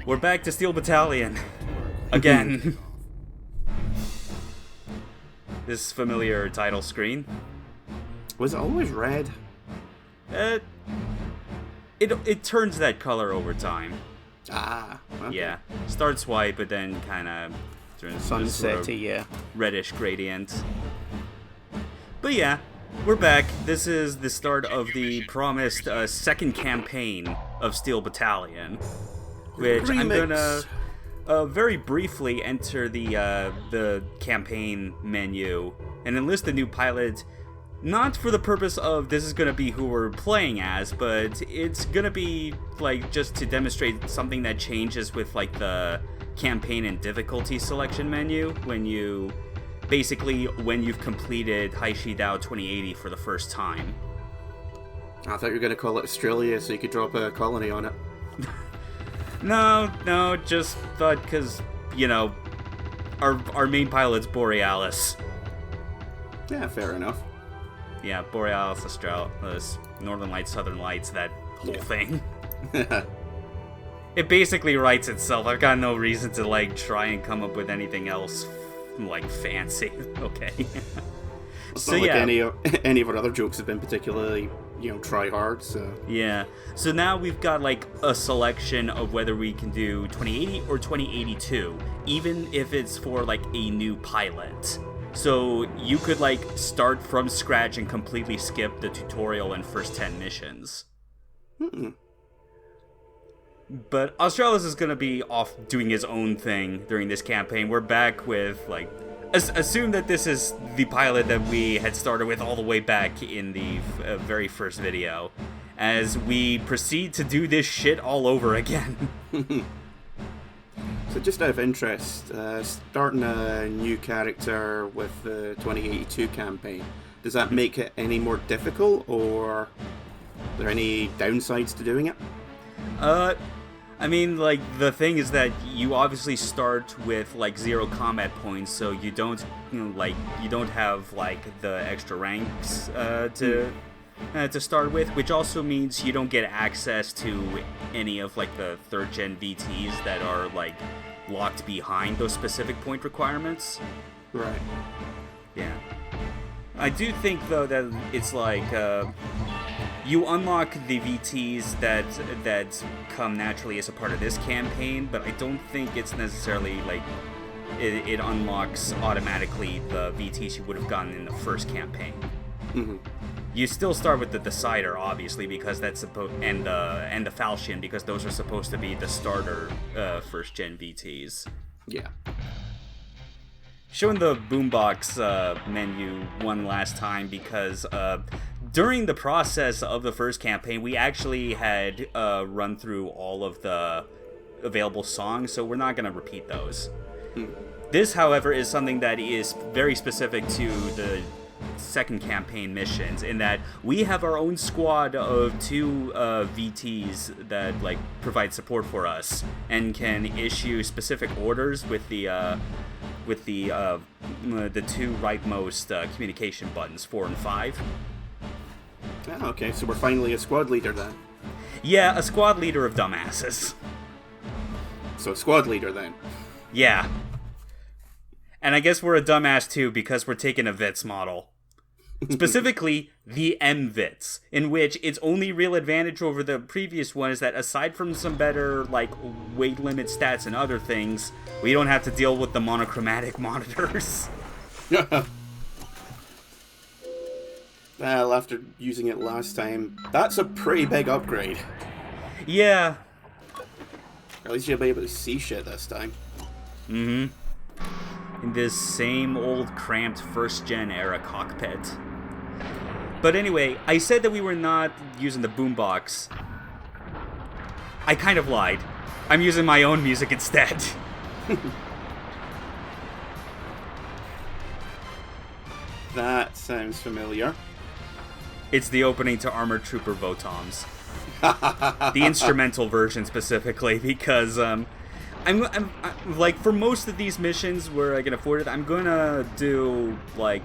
We're back to Steel Battalion. Again. This familiar title screen. Was it always red? It turns that color over time. Ah, okay. Yeah. Starts white, but then kind of turns sunsetty, yeah. Reddish gradient. But yeah, we're back. This is the start of the promised second campaign of Steel Battalion, which Remix. I'm gonna very briefly enter the campaign menu and enlist a new pilot. Not for the purpose of this is gonna be who we're playing as, but it's gonna be like just to demonstrate something that changes with like the campaign and difficulty selection menu when you've completed Hai Shi Dao 2080 for the first time. I thought you were going to call it Australia so you could drop a colony on it. No, just thought because, you know, our main pilot's Borealis. Yeah, fair enough. Yeah, Borealis, Australis, Northern Lights, Southern Lights, that whole thing. It basically writes itself. I've got no reason to, like, try and come up with anything else, like, fancy. Okay. It's not like any of our other jokes have been particularly, try hard, so... Yeah. So now we've got, like, a selection of whether we can do 2080 or 2082, even if it's for, like, a new pilot. So you could, like, start from scratch and completely skip the tutorial and first 10 missions. But Australis is going to be off doing his own thing during this campaign. We're back with, like... Assume that this is the pilot that we had started with all the way back in the very first video, as we proceed to do this shit all over again. So just out of interest, starting a new character with the 2082 campaign, does that make it any more difficult, or are there any downsides to doing it? I mean, like, the thing is that you obviously start with, like, 0 combat points, so you don't, you don't have, like, the extra ranks to start with, which also means you don't get access to any of, like, the 3rd gen VTs that are, like, locked behind those specific point requirements. Right. Yeah. I do think, though, that it's, like, you unlock the VTs that come naturally as a part of this campaign, but I don't think it's necessarily, like, it unlocks automatically the VTs you would have gotten in the first campaign. Mm-hmm. You still start with the Decider, obviously, because that's and the Falchion, because those are supposed to be the starter first gen VTs. Yeah. Showing the boombox menu one last time because during the process of the first campaign, we actually had run through all of the available songs, so we're not going to repeat those. This, however, is something that is very specific to the second campaign missions, in that we have our own squad of 2 VTs that, like, provide support for us and can issue specific orders with the 2 rightmost communication buttons, 4 and 5. Oh, okay, so we're finally a squad leader then. Yeah, a squad leader of dumbasses. So squad leader then. Yeah. And I guess we're a dumbass too because we're taking a m-Vitzh model. Specifically, the m-Vitzh, in which its only real advantage over the previous one is that aside from some better, like, weight limit stats and other things, we don't have to deal with the monochromatic monitors. Well, after using it last time, that's a pretty big upgrade. Yeah. At least you'll be able to see shit this time. Mm-hmm. In this same old cramped first-gen era cockpit. But anyway, I said that we were not using the boombox. I kind of lied. I'm using my own music instead. That sounds familiar. It's the opening to Armored Trooper Votoms. The instrumental version specifically, because I'm like, for most of these missions where I can afford it, I'm gonna do, like,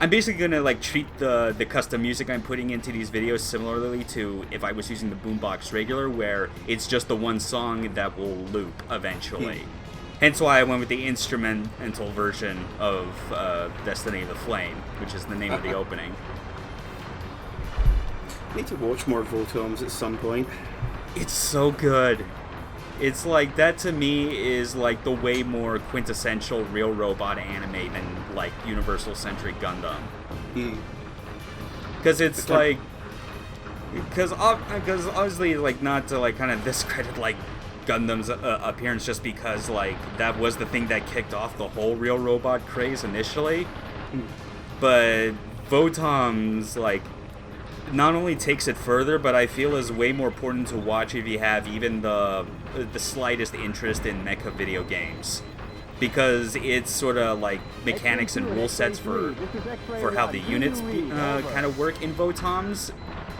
I'm basically gonna like treat the custom music I'm putting into these videos similarly to if I was using the boombox regular, where it's just the one song that will loop eventually. Hence why I went with the instrumental version of Destiny of the Flame, which is the name of the opening. I need to watch more Votoms at some point. It's so good. It's like, that to me is like the way more quintessential real robot anime than like Universal-centric Gundam. Because it's like... Because obviously, like, not to like kind of discredit like Gundam's appearance, just because like that was the thing that kicked off the whole real robot craze initially. But Votoms, like, not only takes it further, but I feel is way more important to watch if you have even the slightest interest in mecha video games, because it's sort of like mechanics and rule sets for how the units kind of work in Votoms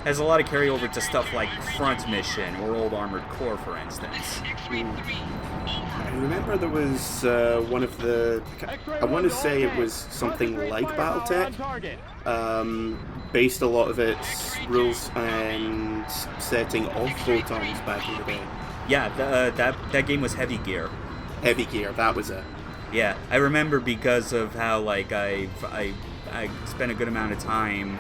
has a lot of carryover to stuff like Front Mission or Old Armored Core, for instance. I remember there was one of the... I want to say it was something like Battletech. Based a lot of its rules and setting off Votoms back in the day. Yeah, that game was Heavy Gear. Heavy Gear, that was it. Yeah, I remember because of how like I spent a good amount of time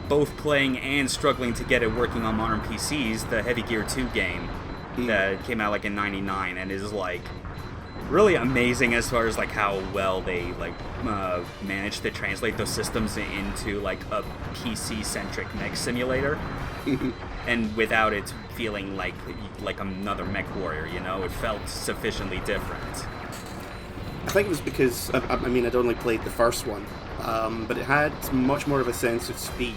both playing and struggling to get it working on modern PCs. The Heavy Gear 2 game that came out like in '99 and is like really amazing as far as like how well they like managed to translate those systems into like a PC-centric mech simulator, and without it feeling like another mech warrior. You know, it felt sufficiently different. I think it was because I mean I'd only played the first one, but it had much more of a sense of speed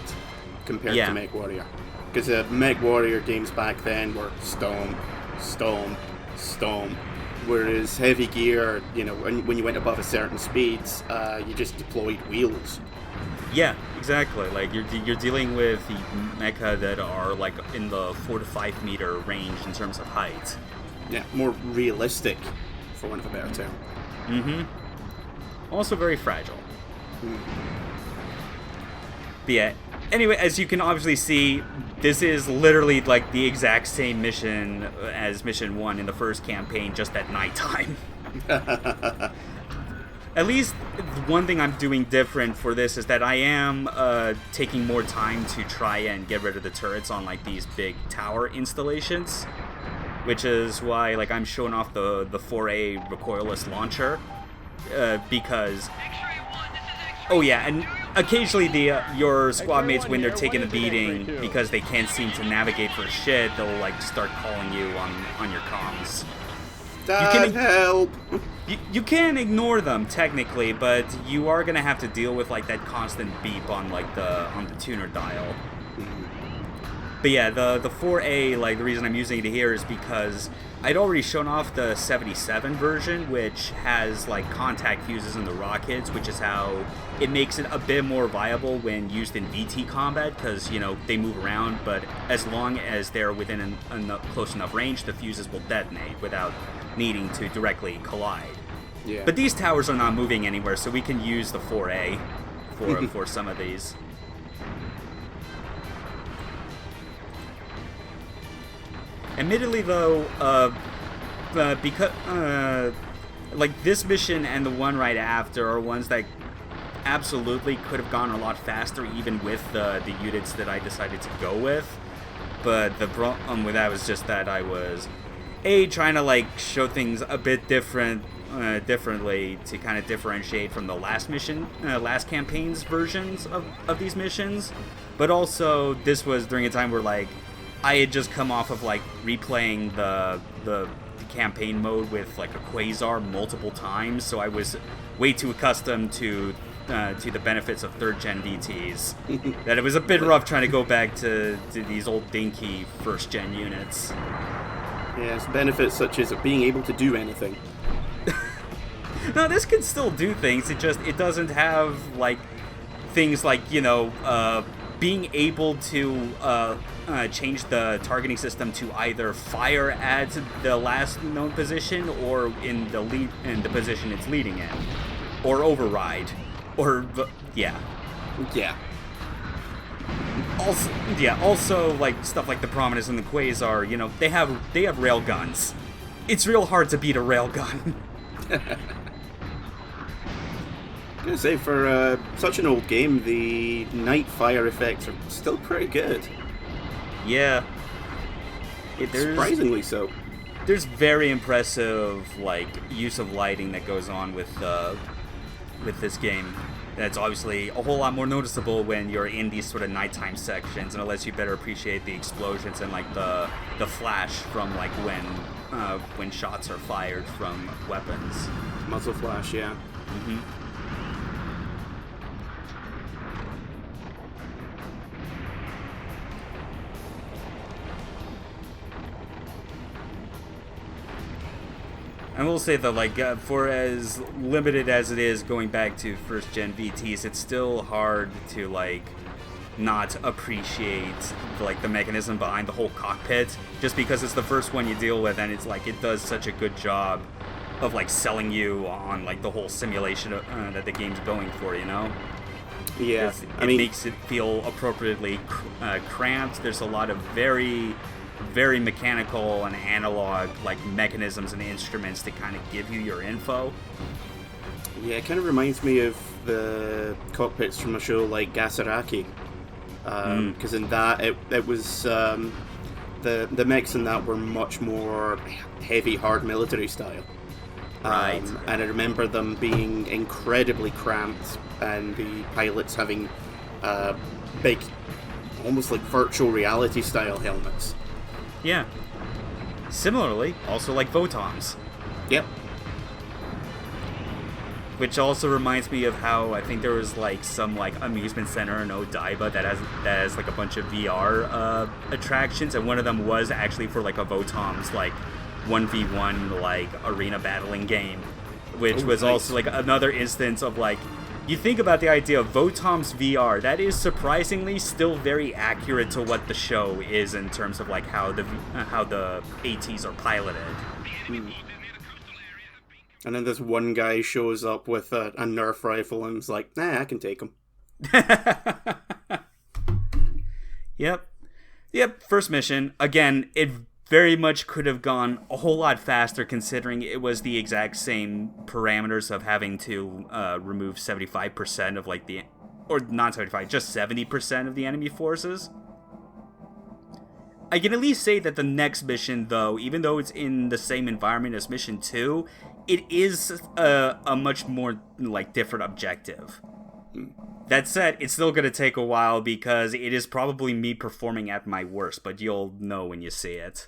compared to Mech Warrior. Because the Mech Warrior games back then were stomp, stomp, stomp. Whereas Heavy Gear, you know, when you went above a certain speed, you just deployed wheels. Yeah, exactly. Like you're dealing with the mecha that are like in the 4 to 5 meter range in terms of height. Yeah, more realistic, for want of a better term. Also very fragile. But yeah. Anyway, as you can obviously see, this is literally like the exact same mission as Mission 1 in the first campaign, just at nighttime. At least one thing I'm doing different for this is that I am taking more time to try and get rid of the turrets on like these big tower installations, which is why like I'm showing off the 4A recoilless launcher, because... Oh yeah, and occasionally your squad mates, when they're taking a beating because they can't seem to navigate for shit, they'll like start calling you on your comms. Help! You can ignore them technically, but you are gonna have to deal with like that constant beep on like the tuner dial. But yeah, the 4A, like the reason I'm using it here is because I'd already shown off the 77 version, which has like contact fuses in the rockets, which is how it makes it a bit more viable when used in VT combat, because, you know, they move around, but as long as they're within close enough range, the fuses will detonate without needing to directly collide. Yeah. But these towers are not moving anywhere, so we can use the 4A for some of these. Admittedly, though, because like this mission and the one right after are ones that absolutely could have gone a lot faster, even with the units that I decided to go with. But the problem with that was just that I was trying to like show things a bit differently to kind of differentiate from the last campaign's versions of these missions. But also, this was during a time where like I had just come off of like replaying the campaign mode with like a Quasar multiple times, so I was way too accustomed to the benefits of 3rd gen VTs that it was a bit rough trying to go back to these old dinky 1st gen units. Yes, benefits such as being able to do anything. No, this can still do things. It doesn't have like things like, you know, being able to change the targeting system to either fire at the last known position or in the position it's leading in, or override, or yeah. Yeah. Also, like, stuff like the Prominence and the Quasar, you know, they have rail guns. It's real hard to beat a rail gun. I was gonna say, for such an old game, the night fire effects are still pretty good. Yeah. Surprisingly so. There's very impressive, like, use of lighting that goes on with this game. That's obviously a whole lot more noticeable when you're in these sort of nighttime sections, and it lets you better appreciate the explosions and, like, the flash from, like, when shots are fired from weapons. Muzzle flash, yeah. Mm-hmm. I will say that, like, for as limited as it is going back to first-gen VTs, it's still hard to, like, not appreciate, like, the mechanism behind the whole cockpit, just because it's the first one you deal with, and it's, like, it does such a good job of, like, selling you on, like, the whole simulation that the game's going for, you know? Yeah. It makes it feel appropriately cramped. There's a lot of very mechanical and analog, like, mechanisms and instruments to kind of give you your info. Yeah, it kind of reminds me of the cockpits from a show like Gasaraki, because in that it was the mechs in that were much more heavy, hard military style. Right. And I remember them being incredibly cramped, and the pilots having big, almost like virtual reality style helmets. Yeah. Similarly, also like Votoms. Yep. Which also reminds me of how I think there was, like, some, like, amusement center in Odaiba that has like a bunch of VR attractions, and one of them was actually for, like, a Votoms, like, 1v1, like, arena battling game, which was nice. Also, like, another instance of, like, you think about the idea of Votoms VR, that is surprisingly still very accurate to what the show is in terms of, like, how the ATs are piloted. And then this one guy shows up with a Nerf rifle and is like, nah, I can take him. Yep, first mission. Again, it very much could have gone a whole lot faster, considering it was the exact same parameters of having to remove 75% of, like, or not 75, just 70% of the enemy forces. I can at least say that the next mission, though, even though it's in the same environment as Mission 2, it is a much more, like, different objective. That said, it's still going to take a while because it is probably me performing at my worst, but you'll know when you see it.